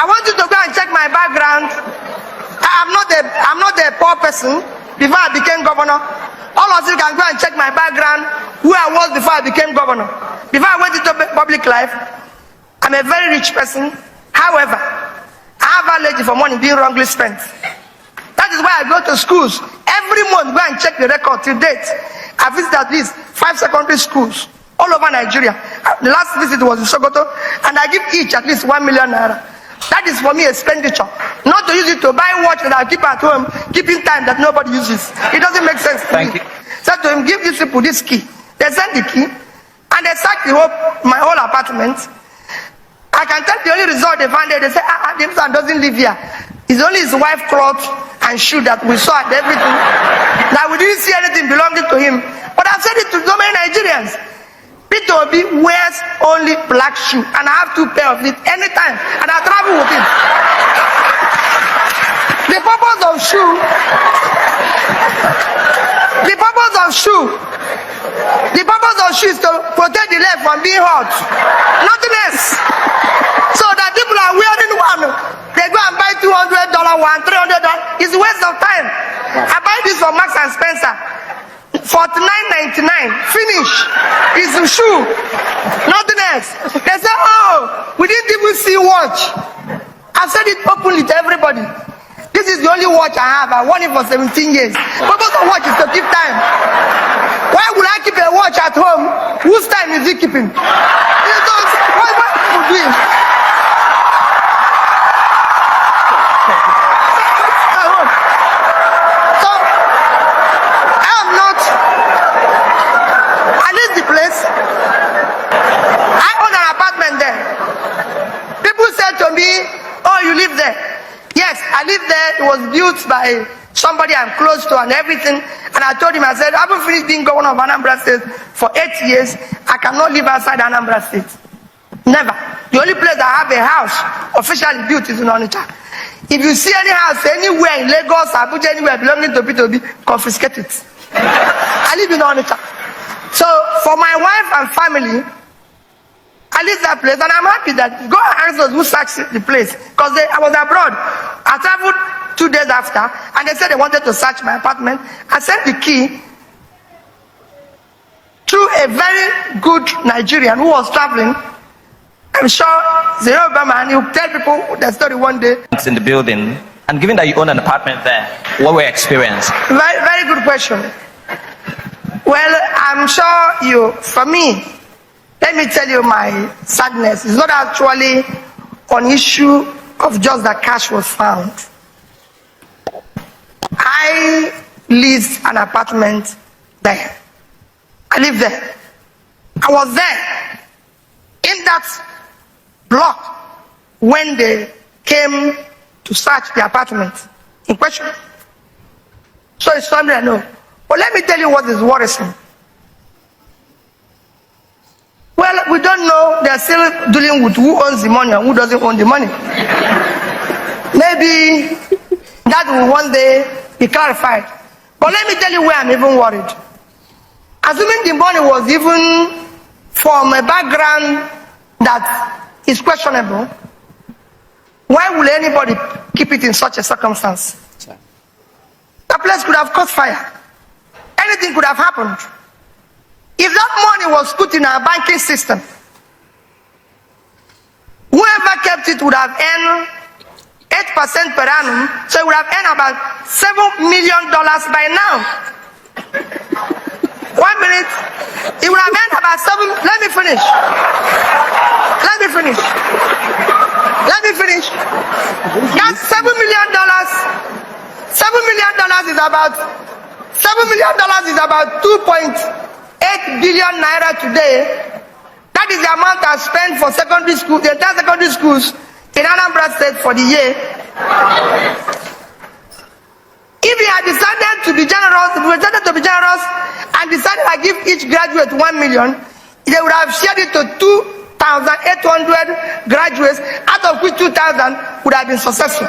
want you to go and check my background. I'm not a poor person before I became governor. All of you can go and check my background, who I was before I became governor. Before I went into public life, I'm a very rich person. However, I have allergy for money being wrongly spent. That is why I go to schools. Every month, go and check the record till date. I visit at least 5 secondary schools all over Nigeria. The last visit was in Sokoto, and I give each at least 1 million naira. That is for me expenditure. Not to use it to buy watch that I keep at home, keeping time that nobody uses. It doesn't make sense to me. So to him, give these people this key. They send the key, and they search my whole apartment. I can tell the only result they found there, they say, this man doesn't live here. It's only his wife clothes and shoe that we saw and everything. Now we didn't see anything belonging to him. But I've said it to so many Nigerians. Peter Obi wears only black shoe, and I have 2 pairs of it anytime, and I travel with it. The purpose of shoe is to protect the leg from being hot. Nothing else. So that people are wearing one, they go and buy $200 one, $300. It's a waste of time. I buy this from Marks and Spencer. $49.99, finish. It's a shoe, nothing else. They say, oh, we didn't even see watch. I said it openly to everybody. This is the only watch I have. I won it for 17 years. Purpose of watch is to keep time. Why would I keep a watch at home? Whose time is he keeping? What people doing? I live there. It was built by somebody I'm close to and everything. And I told him, I said, I haven't finished being governor of Anambra State for 8 years. I cannot live outside Anambra State. Never. The only place I have a house officially built is in Onitsha. If you see any house anywhere in Lagos, Abuja, anywhere belonging to P2B, confiscate it. I live in Onitsha. So for my wife and family, I leave that place, and I'm happy that go and ask those who searched the place, because I was abroad. I traveled 2 days after, and they said they wanted to search my apartment. I sent the key to a very good Nigerian who was traveling. I'm sure Zero Obama, and he'll tell people the story one day. It's in the building, and given that you own an apartment there, what were your experience? Very, very good question. Well, I'm sure for me, let me tell you my sadness. It's not actually an issue of just that cash was found. I leased an apartment there. I lived there. I was there in that block when they came to search the apartment in question. So it's something I know. But let me tell you what is worrisome. Well, we don't know. They're still dealing with who owns the money and who doesn't own the money. Maybe that will one day be clarified. But let me tell you where I'm even worried. Assuming the money was even from a background that is questionable, why will anybody keep it in such a circumstance? The place could have caught fire. Anything could have happened. If that money was put in our banking system, whoever kept it would have earned 8% per annum, so it would have earned about $7 million by now. 1 minute, it would have earned about let me finish. That's $7 million. $7 million is about 2.8 billion naira today. That is the amount I spent for secondary school, the entire secondary schools in Anambra State for the year. If we had decided to be generous, and decided to give each graduate 1 million, they would have shared it to 2,800 graduates, out of which 2,000 would have been successful.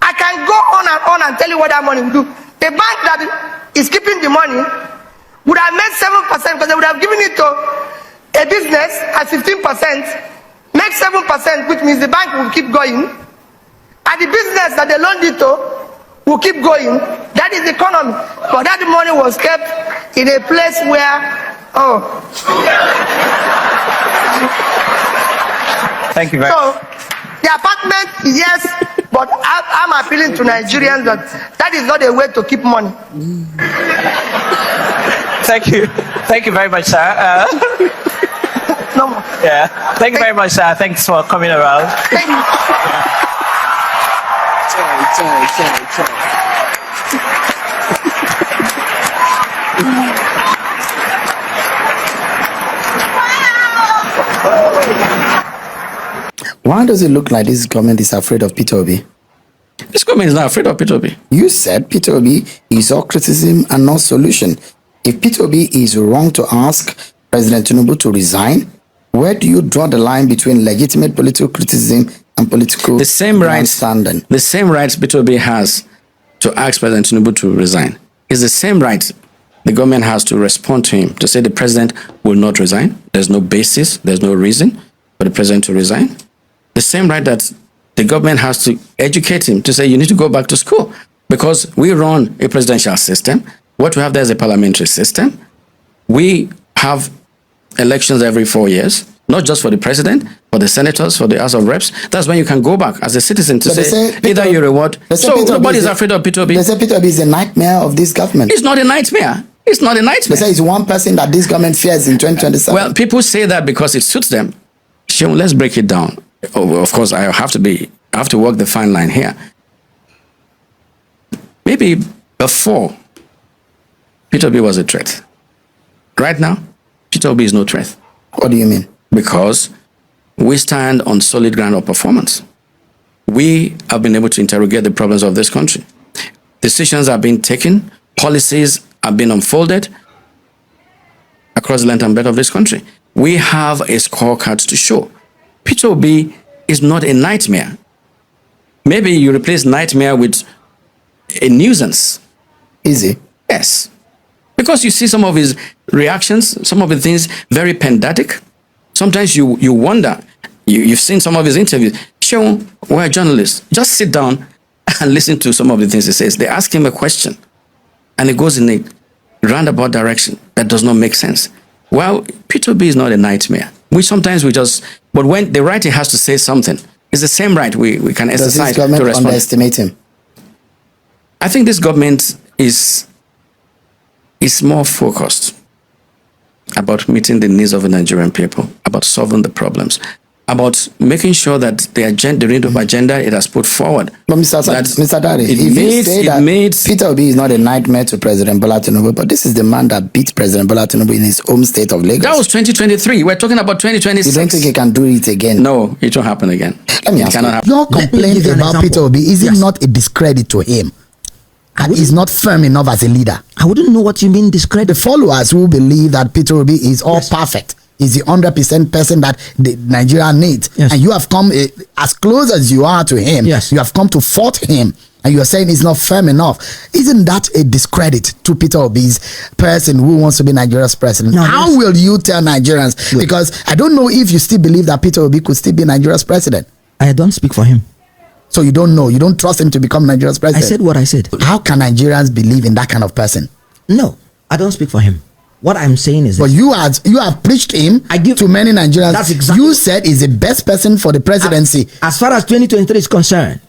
I can go on and tell you what that money will do. The bank that is keeping the money would have made 7% because they would have given it to a business at 15%, make 7%, which means the bank will keep going, and the business that they loaned it to will keep going. That is the economy. But that money was kept in a place where, Thank you very so the apartment, yes, but I'm appealing to Nigerians that is not a way to keep money. Thank you. Thank you very much, sir. No more. Yeah. Thank you very much, sir. Thanks for coming around. Thank you. Why does it look like this government is afraid of Peter Obi? This government is not afraid of Peter Obi. You said Peter Obi is all criticism and not solution. If Peter Obi is wrong to ask President Tinubu to resign, where do you draw the line between legitimate political criticism and political The same rights Peter Obi has to ask President Tinubu to resign is the same right the government has to respond to him, to say the president will not resign. There's no basis, there's no reason for the president to resign. The same right that the government has to educate him, to say you need to go back to school, because we run a presidential system. What we have there is a parliamentary system. We have elections every 4 years, not just for the president, for the senators, for the House of Reps. That's when you can go back as a citizen to say either you reward. So nobody's afraid of Peter Obi. They say Peter Obi is a nightmare of this government. It's not a nightmare. It's not a nightmare. They say it's one person that this government fears in 2027. Well, people say that because it suits them. Seun, let's break it down. Of course, I have to walk the fine line here. Maybe before, Peter Obi was a threat. Right now, Peter Obi is no threat. What do you mean? Because we stand on solid ground of performance. We have been able to interrogate the problems of this country. Decisions are being taken, policies are being unfolded across the length and breadth of this country. We have a scorecard to show. Peter Obi is not a nightmare. Maybe you replace nightmare with a nuisance. Easy. Yes. Because you see some of his reactions, some of the things very pedantic. Sometimes you wonder. You've seen some of his interviews. Seun, we're journalists. Just sit down and listen to some of the things he says. They ask him a question, and it goes in a roundabout direction that does not make sense. Well, Peter Obi is not a nightmare. But when the right has to say something, it's the same right we can exercise. Does this government to respond. underestimate him? I think this government is more focused about meeting the needs of the Nigerian people, about solving the problems, about making sure that the renewed agenda it has put forward. But Mr. Dari, if you say that Peter Obi is not a nightmare to President Bola Tinubu, but this is the man that beat President Bola Tinubu in his home state of Lagos. That was 2023. We're talking about 2026. You don't think he can do it again? No, it won't happen again. Let me ask you. Your complaint about Peter Obi, is it not a discredit to him? And he's not firm enough as a leader. I wouldn't know what you mean discredit. The followers who believe that Peter Obi is all perfect, is the 100% person that the Nigeria needs. Yes. And you have come as close as you are to him. Yes. You have come to fault him. And you are saying he's not firm enough. Isn't that a discredit to Peter Obi's person who wants to be Nigeria's president? No, how will you tell Nigerians? Because I don't know if you still believe that Peter Obi could still be Nigeria's president. I don't speak for him. So you don't know. You don't trust him to become Nigeria's president. I said what I said. How can Nigerians believe in that kind of person? No, I don't speak for him. What I'm saying is, but you have preached him to many Nigerians. That's exactly. You said he's the best person for the presidency. As far as 2023 is concerned,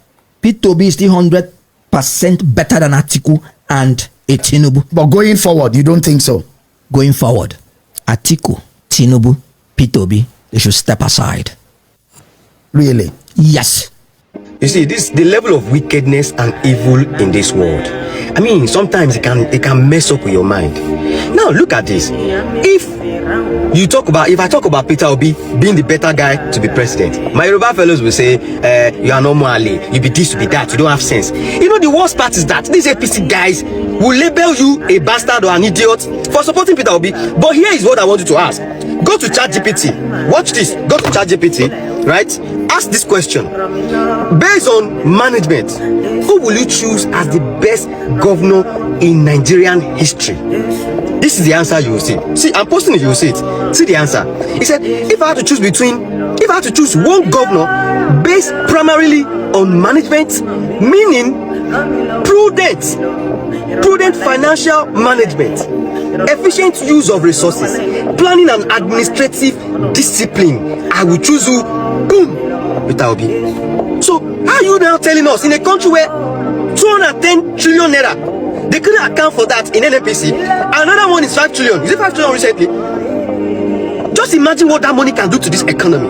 Peter Obi is still 100% better than Atiku and Tinubu. But going forward, you don't think so? Going forward, Atiku, Tinubu, Peter Obi, they should step aside. Really? Yes. You see, the level of wickedness and evil in this world. I mean, sometimes it can mess up with your mind. Now look at this. If I talk about Peter Obi being the better guy to be president, my Yoruba fellows will say, you are no Ali, you be this, you be that, you don't have sense. You know, the worst part is that these APC guys will label you a bastard or an idiot for supporting Peter Obi. But here is what I want you to ask. Go to ChatGPT. Watch this. Go to ChatGPT, right? Ask this question. Based on management, who will you choose as the best governor in Nigerian history? This is the answer you will see. See, I'm posting it, you will see it. See the answer. He said, if I had to choose one governor based primarily on management, meaning prudent financial management, efficient use of resources, planning and administrative discipline, I will choose you. Boom, Peter Obi. So how are you now telling us in a country where 210 trillion naira, they couldn't account for that in NPC? Another one is 5 trillion. Is it 5 trillion recently? Just imagine what that money can do to this economy.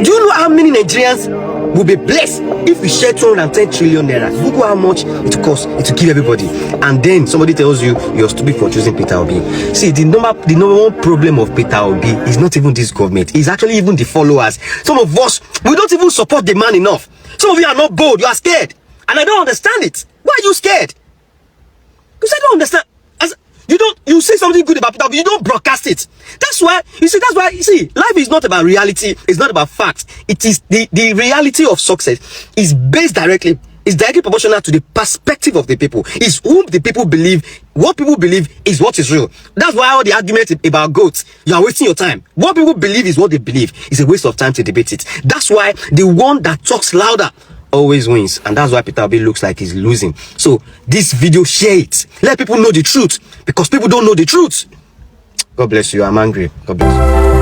Do you know how many Nigerians will be blessed if we share 210 trillion naira? Look how much it will cost, it will give everybody. And then somebody tells you you're stupid for choosing Peter Obi. See, the number one problem of Peter Obi is not even this government, it's actually even the followers. Some of us, we don't even support the man enough. Some of you are not bold, you are scared. And I don't understand it. Why are you scared? Because I don't understand. You say something good about Peter Obi, you don't broadcast it. That's why life is not about reality, it's not about facts. It is the reality of success is based directly, is directly proportional to the perspective of the people. Is whom the people believe. What people believe is what is real. That's why all the arguments about goats, you are wasting your time. What people believe is what they believe. It's a waste of time to debate it. That's why the one that talks louder always wins, and that's why Peter Obi looks like he's losing. So this video, share it, let people know the truth, because people don't know the truth. God bless you. I'm angry. God bless you.